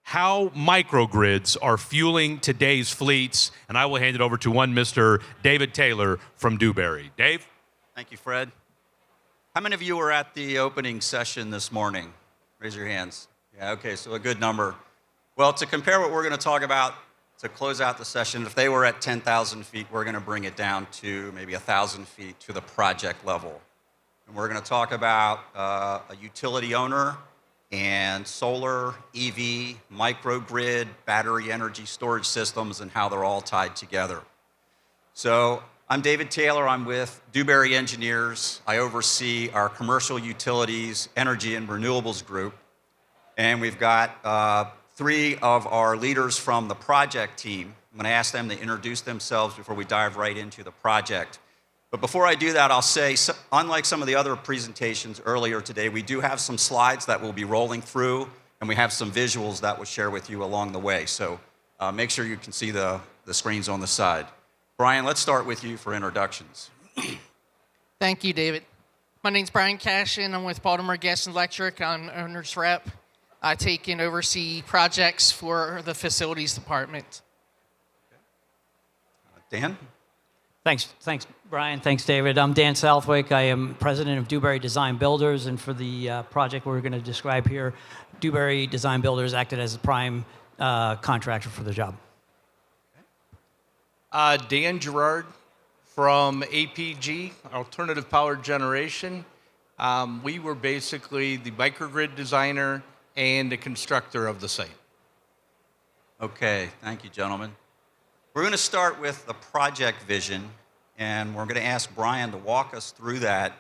how microgrids are fueling today's fleets. And I will hand it over to one Mr. David Taylor from Dewberry. Dave? Thank you, Fred. How many of you were at the opening session this morning? Raise your hands. Yeah, okay, so a good number. Well, to compare what we're going to talk about to close out the session, if they were at 10,000 feet, we're going to bring it down to maybe 1,000 feet to the project level. And we're going to talk about a utility owner and solar, EV, microgrid, battery energy storage systems, and how they're all tied together. So I'm David Taylor. I'm with Dewberry Engineers. I oversee our commercial utilities, energy, and renewables group. And we've got three of our leaders from the project team. I'm going to ask them to introduce themselves before we dive right into the project. But before I do that, I'll say, unlike some of the other presentations earlier today, we do have some slides that we'll be rolling through, and we have some visuals that we'll share with you along the way. So make sure you can see the screens on the side. Brian, let's start with you for introductions. Thank you, David. My name's Brian Cashin. I'm with Baltimore Gas and Electric. I'm owner's rep. I take and oversee projects for the facilities department. Dan? Thanks, Brian. Thanks, David. I'm Dan Southwick. I am president of Dewberry Design Builders, and for the project we're going to describe here, Dewberry Design Builders acted as a prime contractor for the job. Dan Gerard from APG, Alternative Power Generation. We were basically the microgrid designer and the constructor of the site. Okay, thank you, gentlemen. We're going to start with the project vision, and we're going to ask Brian to walk us through that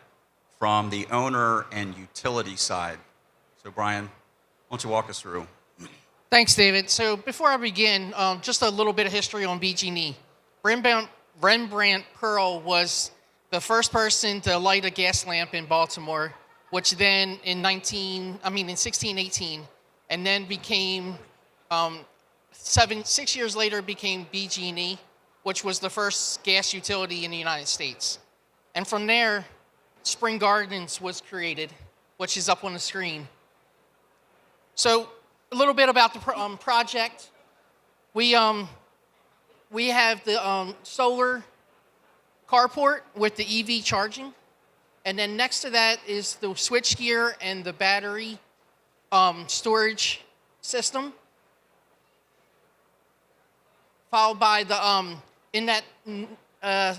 from the owner and utility side. So Brian, why don't you walk us through? Thanks, David. So before I begin, just a little bit of history on BG&E. Rembrandt Pearl was the first person to light a gas lamp in Baltimore, which then in 1618, and then became 6 years later became BG&E, which was the first gas utility in the United States. And from there, Spring Gardens was created, which is up on the screen. So a little bit about the project. We have the solar carport with the EV charging. And then next to that is the switchgear and the battery storage system. Followed by the, in that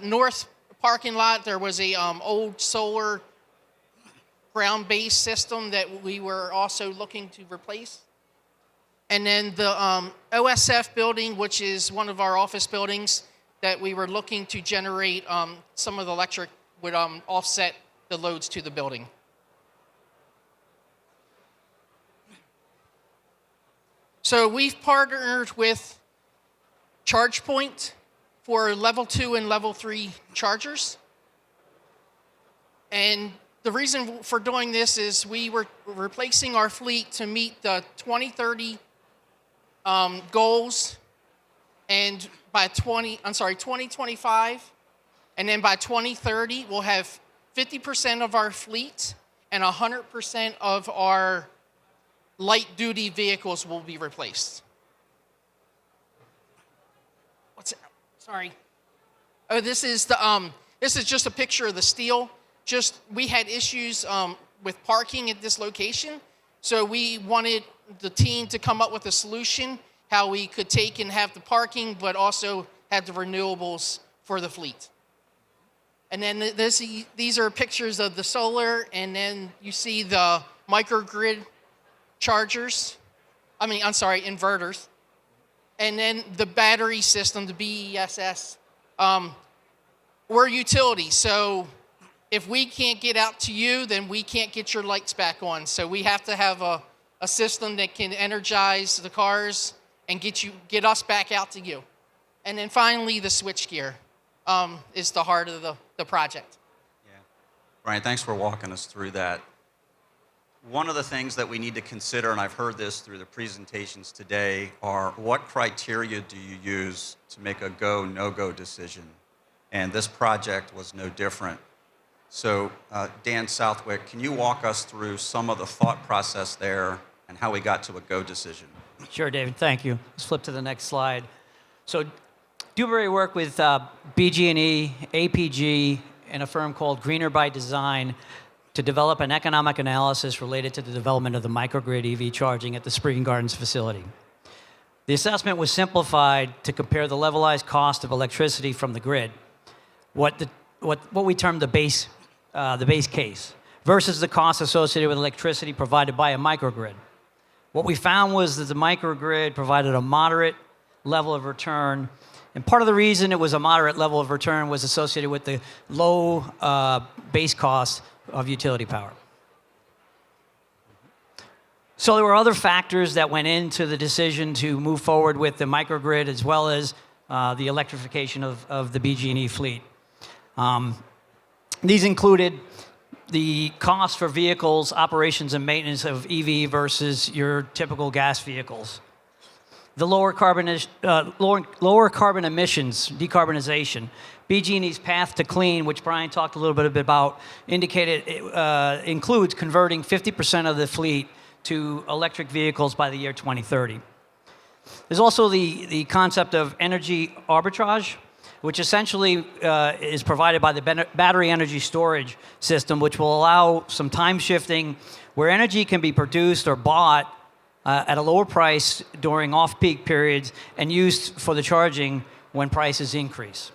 north parking lot, there was a old solar ground-based system that we were also looking to replace. And then the OSF building, which is one of our office buildings that we were looking to generate some of the electric would offset the loads to the building. So we've partnered with ChargePoint for level 2 and level 3 chargers. And the reason for doing this is we were replacing our fleet to meet the 2030 goals, and by 2025, and then by 2030, we'll have 50% of our fleet and 100% of our light-duty vehicles will be replaced. Sorry. Oh, this is just a picture of the steel. We had issues with parking at this location, so we wanted the team to come up with a solution how we could take and have the parking, but also have the renewables for the fleet. And then these are pictures of the solar, and then you see the microgrid chargers. Inverters. And then the battery system, the BESS. We're a utility, so if we can't get out to you, then we can't get your lights back on. So we have to have a system that can energize the cars and get us back out to you. And then finally, the switchgear is the heart of the project. Yeah. Brian, thanks for walking us through that. One of the things that we need to consider, and I've heard this through the presentations today, are what criteria do you use to make a go, no-go decision? And this project was no different. So Dan Southwick, can you walk us through some of the thought process there and how we got to a go decision? Sure, David. Thank you. Let's flip to the next slide. So, Dewberry worked with BG&E, APG, and a firm called Greener by Design to develop an economic analysis related to the development of the microgrid EV charging at the Spring Gardens facility. The assessment was simplified to compare the levelized cost of electricity from the grid, what we term the base case, versus the cost associated with electricity provided by a microgrid. What we found was that the microgrid provided a moderate level of return, and part of the reason it was a moderate level of return was associated with the low base cost of utility power. So there were other factors that went into the decision to move forward with the microgrid as well as the electrification of the BG&E fleet. These included the cost for vehicles, operations and maintenance of EV versus your typical gas vehicles. The lower carbon emissions, decarbonization. BG&E's path to clean, which Brian talked a little bit about, includes converting 50% of the fleet to electric vehicles by the year 2030. There's also the concept of energy arbitrage, which essentially is provided by the battery energy storage system, which will allow some time shifting where energy can be produced or bought at a lower price during off-peak periods and used for the charging when prices increase.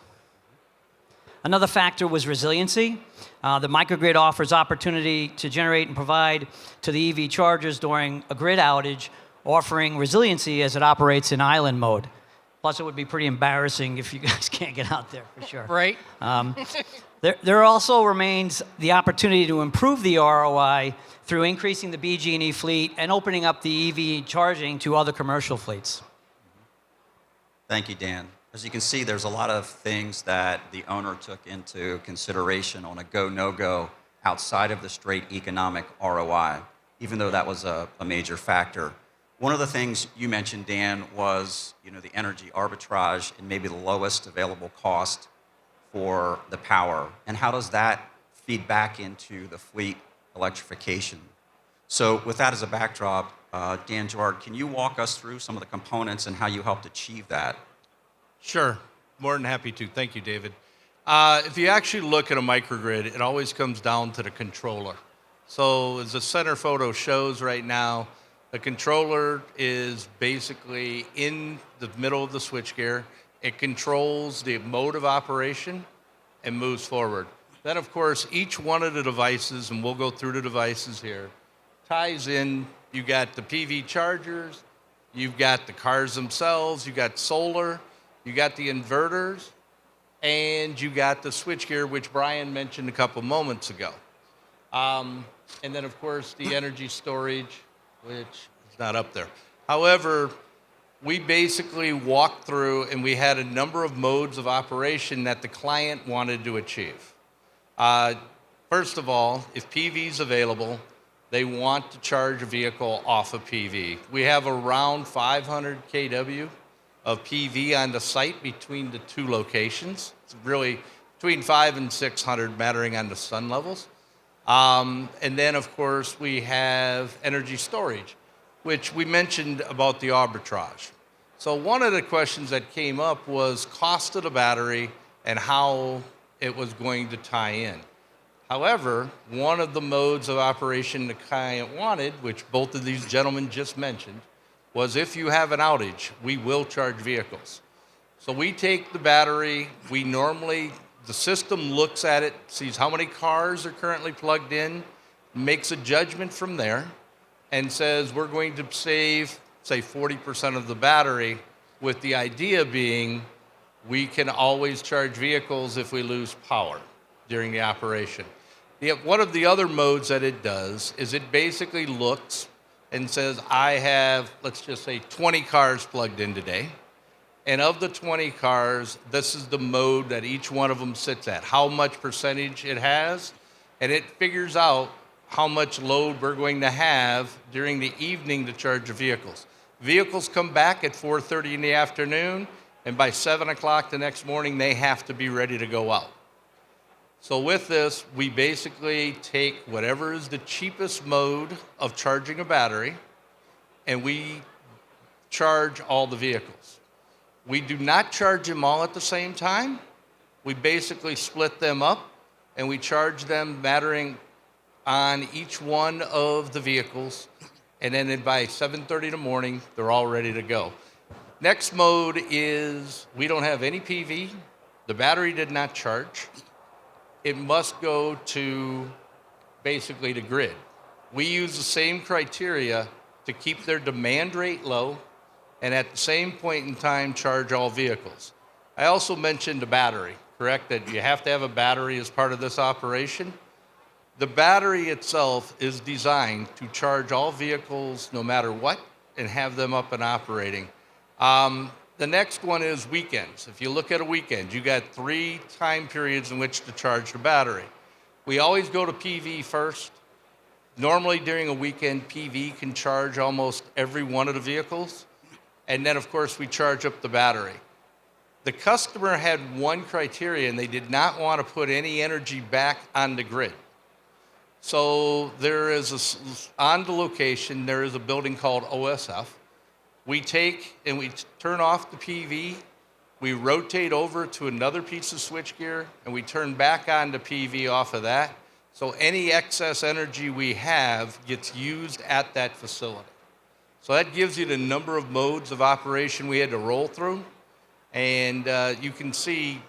Another factor was resiliency. The microgrid offers opportunity to generate and provide to the EV chargers during a grid outage, offering resiliency as it operates in island mode. Plus, it would be pretty embarrassing if you guys can't get out there, for sure. Right. There also remains the opportunity to improve the ROI through increasing the BG&E fleet and opening up the EV charging to other commercial fleets. Thank you, Dan. As you can see, there's a lot of things that the owner took into consideration on a go, no-go outside of the straight economic ROI, even though that was a major factor. One of the things you mentioned, Dan, was the energy arbitrage and maybe the lowest available cost for the power. And how does that feed back into the fleet electrification? So with that as a backdrop, Dan Gerard, can you walk us through some of the components and how you helped achieve that? Sure, more than happy to. Thank you, David. If you actually look at a microgrid, it always comes down to the controller. So as the center photo shows right now, the controller is basically in the middle of the switchgear. It controls the mode of operation and moves forward. Then, of course, each one of the devices, and we'll go through the devices here, ties in. You got the PV chargers, you've got the cars themselves, you got solar, you got the inverters, and you got the switchgear, which Brian mentioned a couple moments ago. And then, of course, the energy storage, which is not up there. However, we basically walked through and we had a number of modes of operation that the client wanted to achieve. First of all, if PV is available, they want to charge a vehicle off of PV. We have around 500 kW of PV on the site between the two locations. It's really between 500 and 600, mattering on the sun levels. And then, of course, we have energy storage, which we mentioned about the arbitrage. So one of the questions that came up was cost of the battery and how it was going to tie in. However, one of the modes of operation the client wanted, which both of these gentlemen just mentioned, was if you have an outage, we will charge vehicles. So we take the battery, the system looks at it, sees how many cars are currently plugged in, makes a judgment from there, and says we're going to save, say, 40% of the battery, with the idea being we can always charge vehicles if we lose power during the operation. One of the other modes that it does is it basically looks and says, I have, let's just say, 20 cars plugged in today. And of the 20 cars, this is the mode that each one of them sits at, how much percentage it has, and it figures out how much load we're going to have during the evening to charge the vehicles. Vehicles come back at 4:30 in the afternoon, and by 7 o'clock the next morning, they have to be ready to go out. So with this, we basically take whatever is the cheapest mode of charging a battery, and we charge all the vehicles. We do not charge them all at the same time. We basically split them up and we charge them mattering on each one of the vehicles. And then by 7:30 in the morning, they're all ready to go. Next mode is we don't have any PV. The battery did not charge. It must go to basically the grid. We use the same criteria to keep their demand rate low and at the same point in time charge all vehicles. I also mentioned the battery, correct? That you have to have a battery as part of this operation. The battery itself is designed to charge all vehicles no matter what and have them up and operating. The next one is weekends. If you look at a weekend, you got 3 time periods in which to charge the battery. We always go to PV first. Normally during a weekend, PV can charge almost every one of the vehicles. And then of course we charge up the battery. The customer had one criteria and they did not want to put any energy back on the grid. So there is on the location, there is a building called OSF. We take and we turn off the PV, we rotate over to another piece of switchgear, and we turn back on the PV off of that. So any excess energy we have gets used at that facility. So that gives you the number of modes of operation we had to roll through. And you can see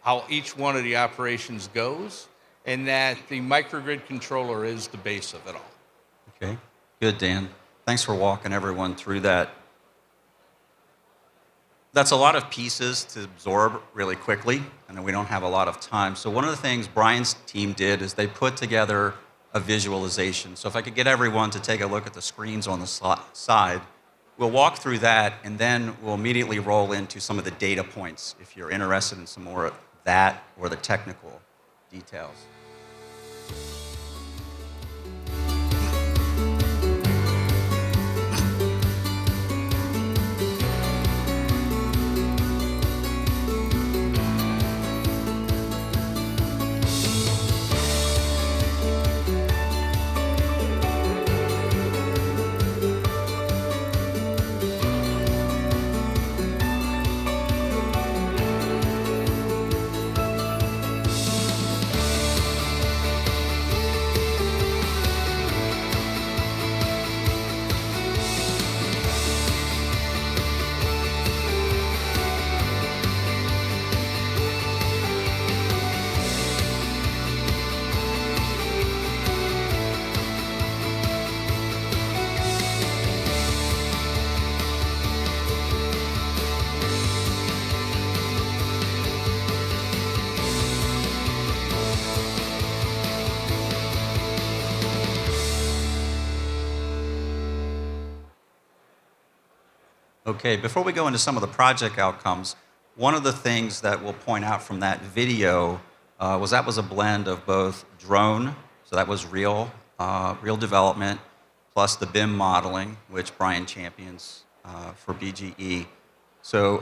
how each one of the operations goes, and that the microgrid controller is the base of it all. Okay, good, Dan. Thanks for walking everyone through that. That's a lot of pieces to absorb really quickly, and we don't have a lot of time. So one of the things Brian's team did is they put together a visualization. So if I could get everyone to take a look at the screens on the side, we'll walk through that, and then we'll immediately roll into some of the data points if you're interested in some more of that or the technical details. Okay, before we go into some of the project outcomes, one of the things that we'll point out from that video was a blend of both drone, so that was real development, plus the BIM modeling, which Brian champions for BGE. So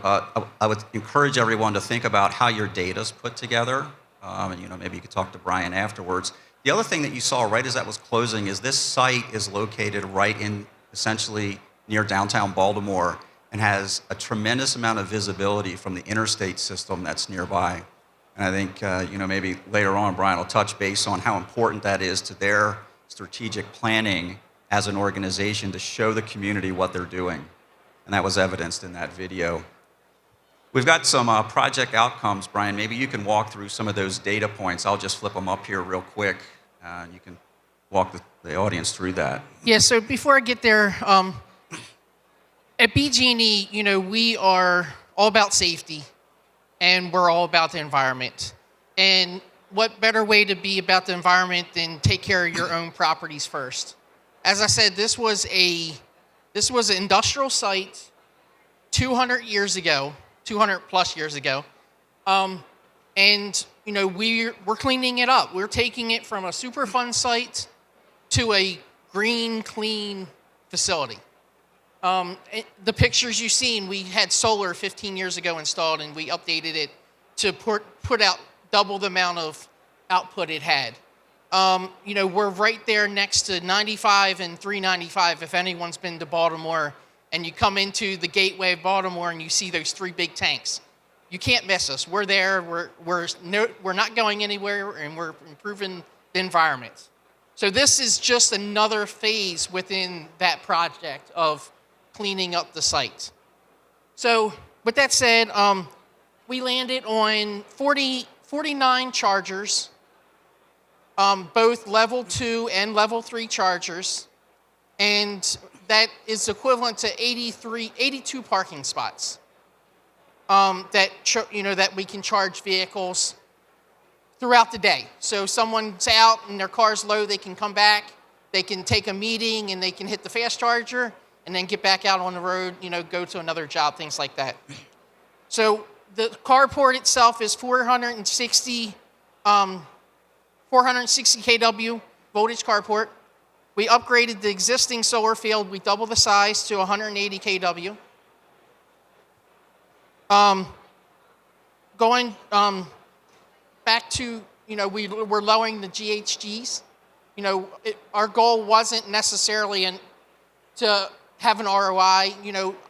I would encourage everyone to think about how your data's put together, and maybe you could talk to Brian afterwards. The other thing that you saw right as that was closing is this site is located right in essentially near downtown Baltimore, and has a tremendous amount of visibility from the interstate system that's nearby. And I think, maybe later on, Brian will touch base on how important that is to their strategic planning as an organization to show the community what they're doing. And that was evidenced in that video. We've got some project outcomes, Brian. Maybe you can walk through some of those data points. I'll just flip them up here real quick. You can walk the audience through that. Yeah, so before I get there, at BG&E, we are all about safety, and we're all about the environment. And what better way to be about the environment than take care of your own properties first? As I said, this was an industrial site 200 plus years ago. And we're cleaning it up. We're taking it from a Superfund site to a green, clean facility. The pictures you've seen, we had solar 15 years ago installed, and we updated it to put out double the amount of output it had. We're right there next to 95 and 395. If anyone's been to Baltimore, and you come into the gateway of Baltimore and you see those 3 big tanks. You can't miss us. We're there. We're not going anywhere, and we're improving the environment. So this is just another phase within that project of cleaning up the site. So with that said, we landed on 49 chargers, both level 2 and level 3 chargers, and that is equivalent to 82 parking spots that we can charge vehicles throughout the day. So if someone's out and their car's low, they can come back, they can take a meeting, and they can hit the fast charger, and then get back out on the road, go to another job, things like that. So the carport itself is 460 kW voltage carport. We upgraded the existing solar field. We doubled the size to 180 kW. Going back to, we're lowering the GHGs. Our goal wasn't necessarily to have an ROI.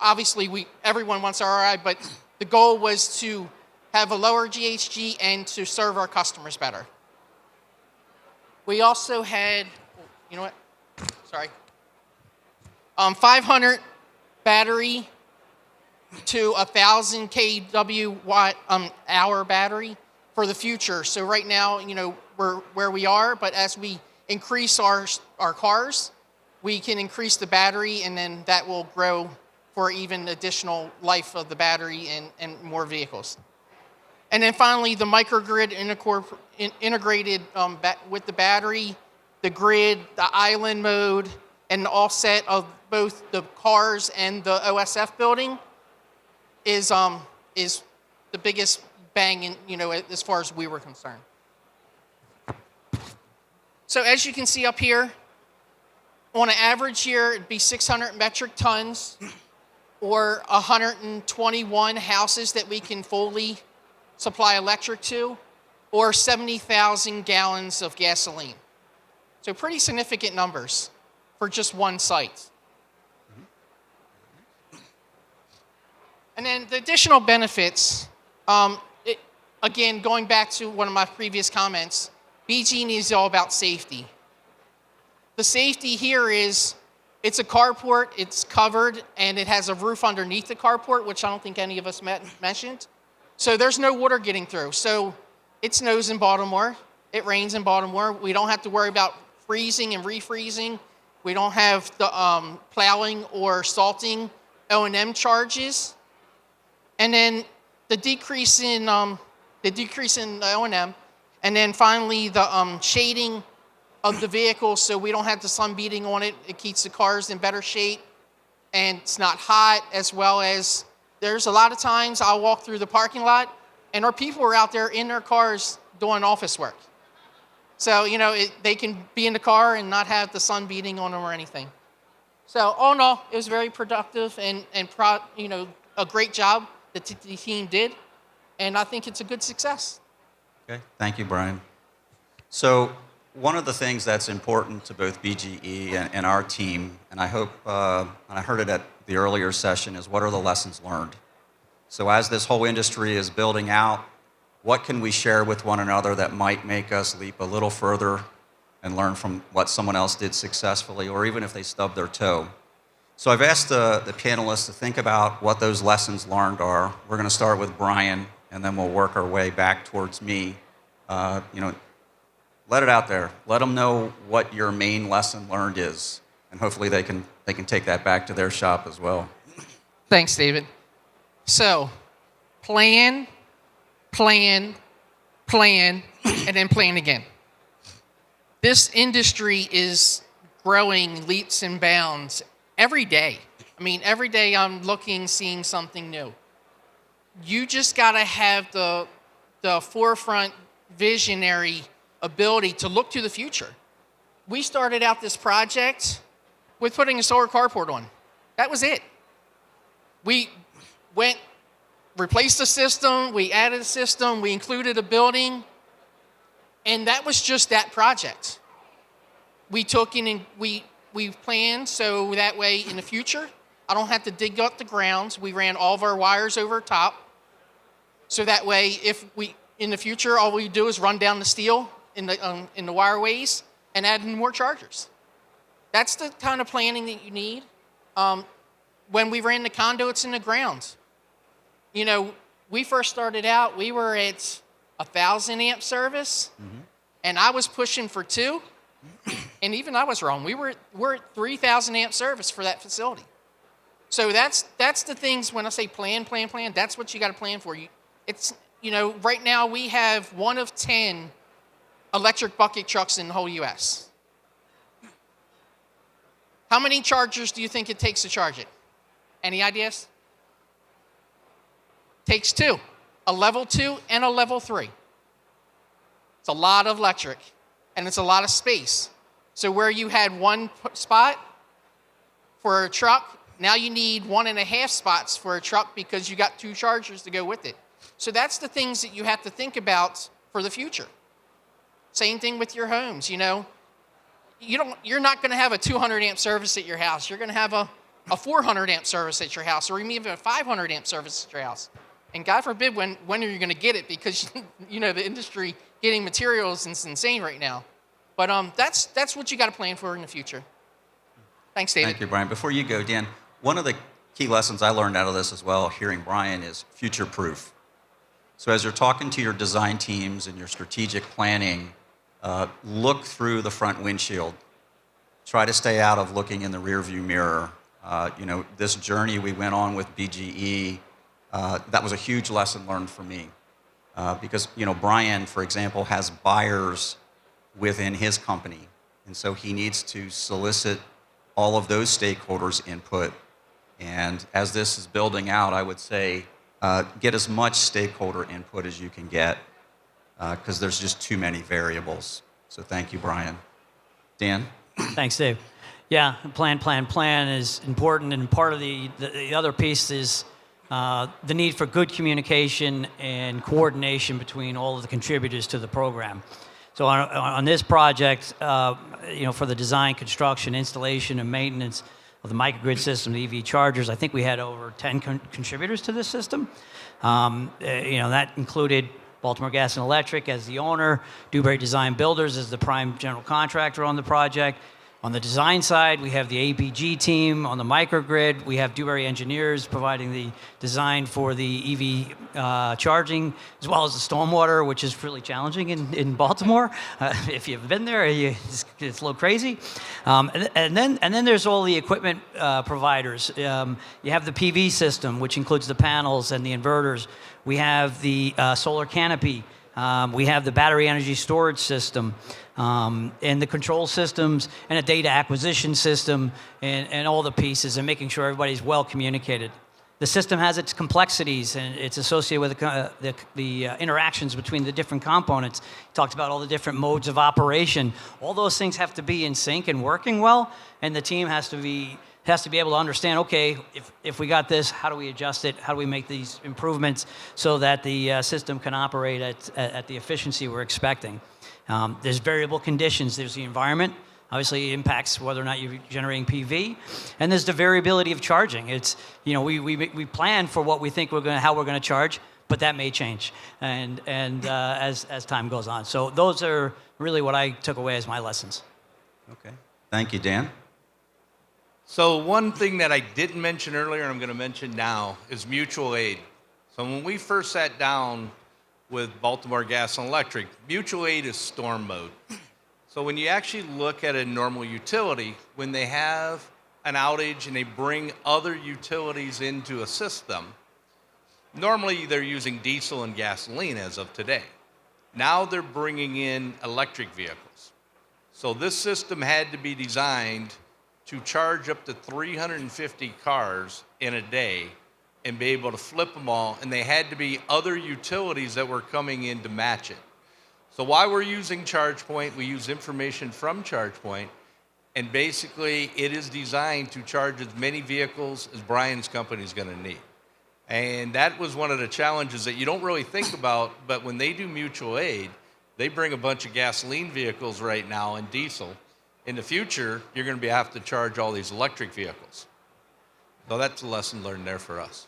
Obviously everyone wants ROI, but the goal was to have a lower GHG and to serve our customers better. We also had, 500 battery to 1,000 kW hour battery for the future. So right now, we're where we are, but as we increase our cars, we can increase the battery, and then that will grow for even additional life of the battery and more vehicles. And then finally, the microgrid integrated with the battery, the grid, the island mode, and the offset of both the cars and the OSF building is the biggest bang in, as far as we were concerned. So as you can see up here, on an average year, it'd be 600 metric tons or 121 houses that we can fully supply electric to, or 70,000 gallons of gasoline. So pretty significant numbers for just one site. And then the additional benefits, again, going back to one of my previous comments, BG&E is all about safety. The safety here is, it's a carport, it's covered, and it has a roof underneath the carport, which I don't think any of us mentioned. So there's no water getting through. So it snows in Baltimore, it rains in Baltimore. We don't have to worry about freezing and refreezing. We don't have the plowing or salting O&M charges. And then the decrease in O&M, and then finally the shading of the vehicle, so we don't have the sun beating on it. It keeps the cars in better shape, and it's not hot, as well as there's a lot of times I'll walk through the parking lot, and our people are out there in their cars doing office work. So, they can be in the car and not have the sun beating on them or anything. So all in all, it was very productive and a great job that the team did, and I think it's a good success. Okay, thank you, Brian. So one of the things that's important to both BGE and our team, and I hope, and I heard it at the earlier session, is what are the lessons learned? So as this whole industry is building out, what can we share with one another that might make us leap a little further and learn from what someone else did successfully, or even if they stubbed their toe? So I've asked the panelists to think about what those lessons learned are. We're going to start with Brian, and then we'll work our way back towards me. Let it out there. Let them know what your main lesson learned is, and hopefully they can take that back to their shop as well. Thanks, David. So, plan, and then plan again. This industry is growing leaps and bounds every day. I mean, every day I'm seeing something new. You just got to have the forefront visionary ability to look to the future. We started out this project with putting a solar carport on. That was it. We replaced the system, we added a system, we included a building, and that was just that project. We took in and we planned so that way in the future, I don't have to dig up the grounds. We ran all of our wires over top. So that way, if we, in the future, all we do is run down the steel in the wireways and add in more chargers. That's the kind of planning that you need. When we ran the conduits in the ground, you know, we first started out, we were at 1,000 amp service, and I was pushing for 2, and even I was wrong. We're at 3,000 amp service for that facility. So that's the things when I say plan, that's what you got to plan for. It's, you know, right now we have 1 of 10 electric bucket trucks in the whole U.S. How many chargers do you think it takes to charge it? Any ideas? Takes 2, a level 2 and a level 3. It's a lot of electric, and it's a lot of space. So where you had 1 spot for a truck, now you need 1.5 spots for a truck because you got 2 chargers to go with it. So that's the things that you have to think about for the future. Same thing with your homes, you know. You're not going to have a 200 amp service at your house. You're going to have a 400 amp service at your house, or even a 500 amp service at your house. And God forbid, when are you going to get it? Because, you know, the industry getting materials is insane right now. But that's what you got to plan for in the future. Thanks, David. Thank you, Brian. Before you go, Dan, one of the key lessons I learned out of this as well, hearing Brian, is future-proof. So as you're talking to your design teams and your strategic planning, look through the front windshield. Try to stay out of looking in the rearview mirror. You know, this journey we went on with BGE, that was a huge lesson learned for me. Because, you know, Brian, for example, has buyers within his company. And so he needs to solicit all of those stakeholders' input. And as this is building out, I would say get as much stakeholder input as you can get, because there's just too many variables. So thank you, Brian. Dan? Thanks, Dave. Yeah, plan is important, and part of the other piece is the need for good communication and coordination between all of the contributors to the program. So on this project, you know, for the design, construction, installation, and maintenance of the microgrid system, the EV chargers, I think we had over 10 contributors to this system. You know, that included Baltimore Gas and Electric as the owner, Dewberry Design Builders as the prime general contractor on the project. On the design side, we have the APG team. On the microgrid, we have Dewberry engineers providing the design for the EV charging, as well as the stormwater, which is really challenging in Baltimore. If you've been there, it's a little crazy. And then there's all the equipment providers. You have the PV system, which includes the panels and the inverters. We have the solar canopy. We have the battery energy storage system, and the control systems, and a data acquisition system, and all the pieces, and making sure everybody's well communicated. The system has its complexities, and it's associated with the interactions between the different components. He talked about all the different modes of operation. All those things have to be in sync and working well, and the team has to be able to understand, okay, if we got this, how do we adjust it? How do we make these improvements so that the system can operate at the efficiency we're expecting? There's variable conditions. There's the environment. Obviously, it impacts whether or not you're generating PV. And there's the variability of charging. It's, you know, we plan for what we think how we're going to charge, but that may change and as time goes on. So those are really what I took away as my lessons. Okay. Thank you, Dan. So one thing that I didn't mention earlier, and I'm going to mention now, is mutual aid. So when we first sat down with Baltimore Gas and Electric, mutual aid is storm mode. So when you actually look at a normal utility, when they have an outage and they bring other utilities into a system, normally they're using diesel and gasoline as of today. Now they're bringing in electric vehicles. So this system had to be designed to charge up to 350 cars in a day and be able to flip them all, and they had to be other utilities that were coming in to match it. So while we're using ChargePoint, we use information from ChargePoint, and basically it is designed to charge as many vehicles as Brian's company is going to need. And that was one of the challenges that you don't really think about, but when they do mutual aid, they bring a bunch of gasoline vehicles right now and diesel. In the future, you're going to have to charge all these electric vehicles. So that's a lesson learned there for us.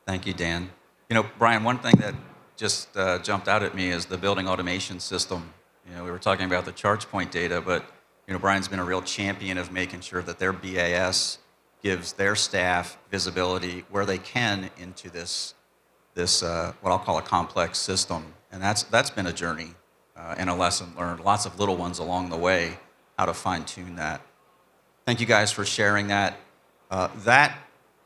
Thank you, Dan. You know, Brian, one thing that just jumped out at me is the building automation system. You know, we were talking about the ChargePoint data, but, you know, Brian's been a real champion of making sure that their BAS gives their staff visibility where they can into this what I'll call a complex system. And that's been a journey and a lesson learned. Lots of little ones along the way, how to fine tune that. Thank you guys for sharing that. That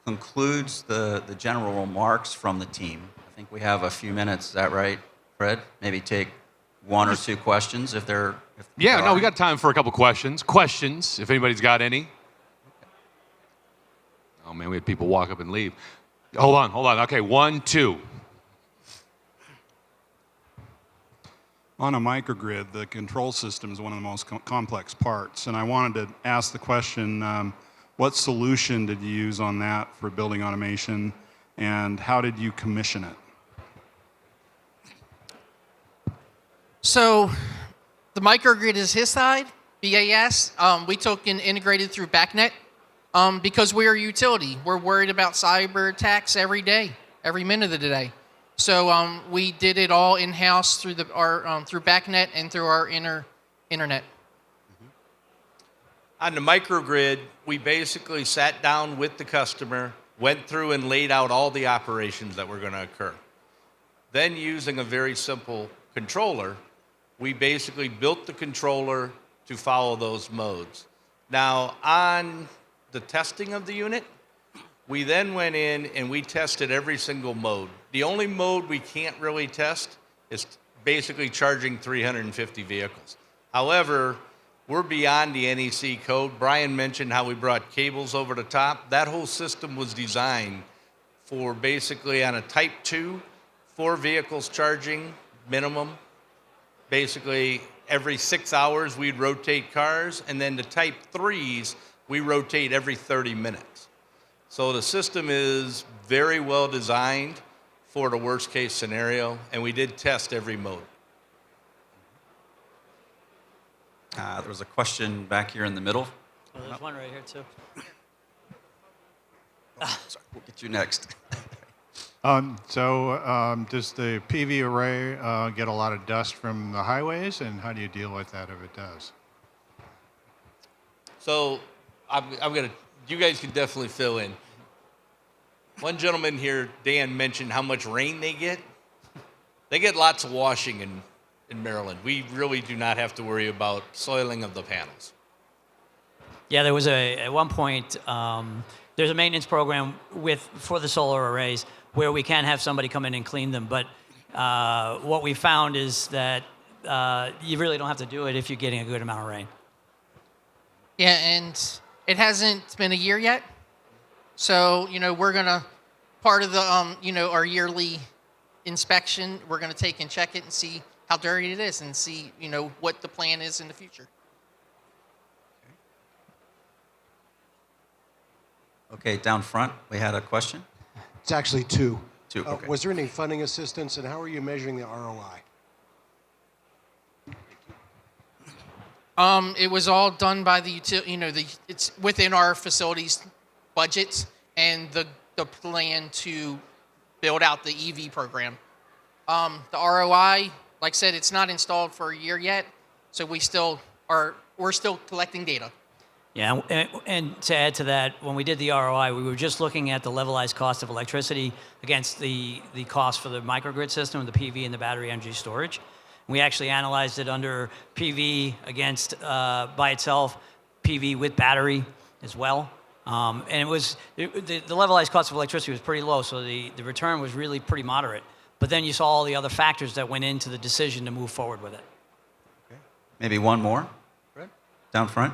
concludes the general remarks from the team. I think we have a few minutes. Is that right, Fred? Maybe take one or two questions if there. Yeah, no, we got time for a couple questions. Questions, if anybody's got any. Oh man, we had people walk up and leave. Hold on. Okay, 1, 2. On a microgrid, the control system is one of the most complex parts, and I wanted to ask the question, what solution did you use on that for building automation, and how did you commission it? So the microgrid is his side, BAS. We took and integrated through BACnet because we're a utility. We're worried about cyber attacks every day, every minute of the day. So we did it all in-house through through BACnet and through our internet. On the microgrid, we basically sat down with the customer, went through and laid out all the operations that were going to occur. Then using a very simple controller, we basically built the controller to follow those modes. Now, on the testing of the unit, we then went in and we tested every single mode. The only mode we can't really test is basically charging 350 vehicles. However, we're beyond the NEC code. Brian mentioned how we brought cables over the top. That whole system was designed for basically on a type 2, 4 vehicles charging minimum. Basically, every 6 hours we'd rotate cars, and then the type 3s, we rotate every 30 minutes. So the system is very well designed for the worst case scenario, and we did test every mode. There was a question back here in the middle. Oh, there's one right here too. Sorry, we'll get you next. Does the PV array get a lot of dust from the highways, and how do you deal with that if it does? So you guys can definitely fill in. One gentleman here, Dan, mentioned how much rain they get. They get lots of washing in Maryland. We really do not have to worry about soiling of the panels. Yeah, there was at one point, there's a maintenance program for the solar arrays where we can have somebody come in and clean them. But what we found is that you really don't have to do it if you're getting a good amount of rain. Yeah, and it hasn't been a year yet. So, we're going to, part of the, our yearly inspection, we're going to take and check it and see how dirty it is and see, what the plan is in the future. Okay, down front, we had a question. It's actually two. Two, okay. Was there any funding assistance, and how are you measuring the ROI? It was all done by the utility, it's within our facilities budgets and the plan to build out the EV program. The ROI, like I said, it's not installed for a year yet, so we're still collecting data. Yeah, and to add to that, when we did the ROI, we were just looking at the levelized cost of electricity against the cost for the microgrid system, the PV and the battery energy storage. We actually analyzed it under PV against, by itself, PV with battery as well. And the levelized cost of electricity was pretty low, so the return was really pretty moderate. But then you saw all the other factors that went into the decision to move forward with it. Okay. Maybe one more. Fred? Down front.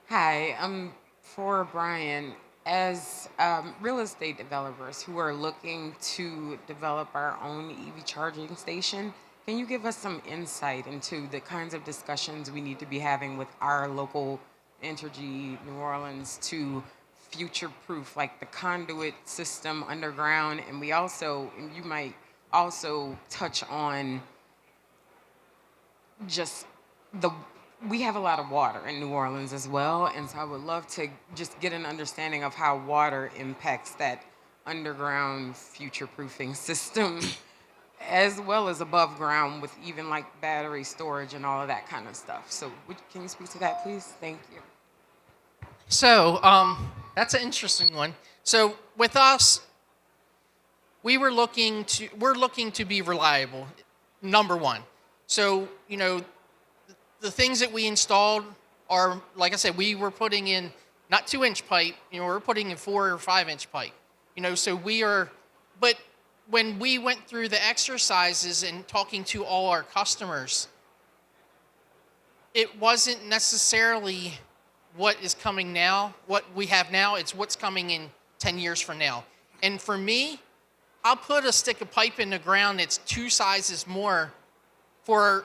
Hi, for Brian. As real estate developers who are looking to develop our own EV charging station, can you give us some insight into the kinds of discussions we need to be having with our local Entergy New Orleans to future-proof, like the conduit system underground? And you might also touch on just we have a lot of water in New Orleans as well, and so I would love to just get an understanding of how water impacts that underground future-proofing system, as well as above ground with even like battery storage and all of that kind of stuff. So can you speak to that, please? Thank you. So that's an interesting one. So with us, we're looking to be reliable, number one. So, you know, the things that we installed are, like I said, we were putting in not 2-inch pipe, you know, we're putting in 4 or 5-inch pipe. You know, so but when we went through the exercises and talking to all our customers, it wasn't necessarily what is coming now, what we have now, it's what's coming in 10 years from now. And for me, I'll put a stick of pipe in the ground that's 2 sizes more for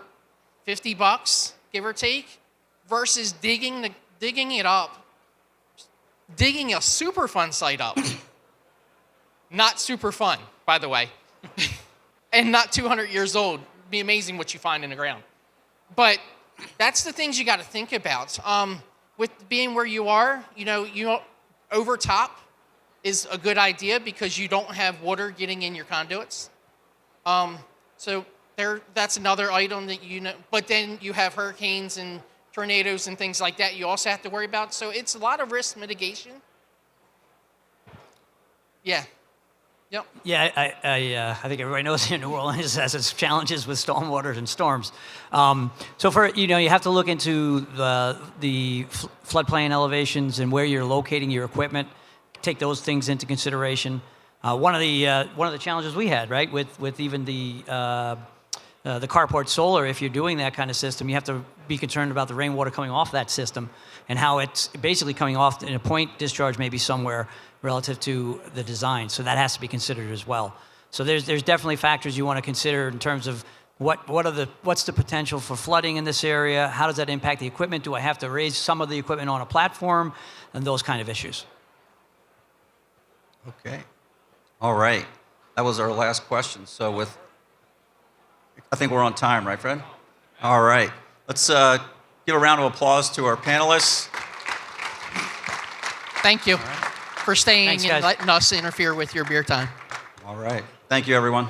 $50, give or take, versus digging it up, digging a Superfund site up. Not super fun, by the way, and not 200 years old. It'd be amazing what you find in the ground. But that's the things you got to think about. With being where you are, you know, over top is a good idea because you don't have water getting in your conduits. So that's another item that you know. But then you have hurricanes and tornadoes and things like that you also have to worry about. So it's a lot of risk mitigation. Yeah. Yep. Yeah, I think everybody knows New Orleans has its challenges with stormwater and storms. So you have to look into the floodplain elevations and where you're locating your equipment. Take those things into consideration. One of the challenges we had, right, with even the carport solar, if you're doing that kind of system, you have to be concerned about the rainwater coming off that system and how it's basically coming off in a point discharge maybe somewhere relative to the design. So that has to be considered as well. So there's definitely factors you want to consider in terms of what's the potential for flooding in this area? How does that impact the equipment? Do I have to raise some of the equipment on a platform? And those kind of issues. Okay. All right. That was our last question. So I think we're on time, right, Fred? All right. Let's give a round of applause to our panelists. Thank you for staying Thanks, and guys. letting us interfere with your beer time. All right. Thank you, everyone.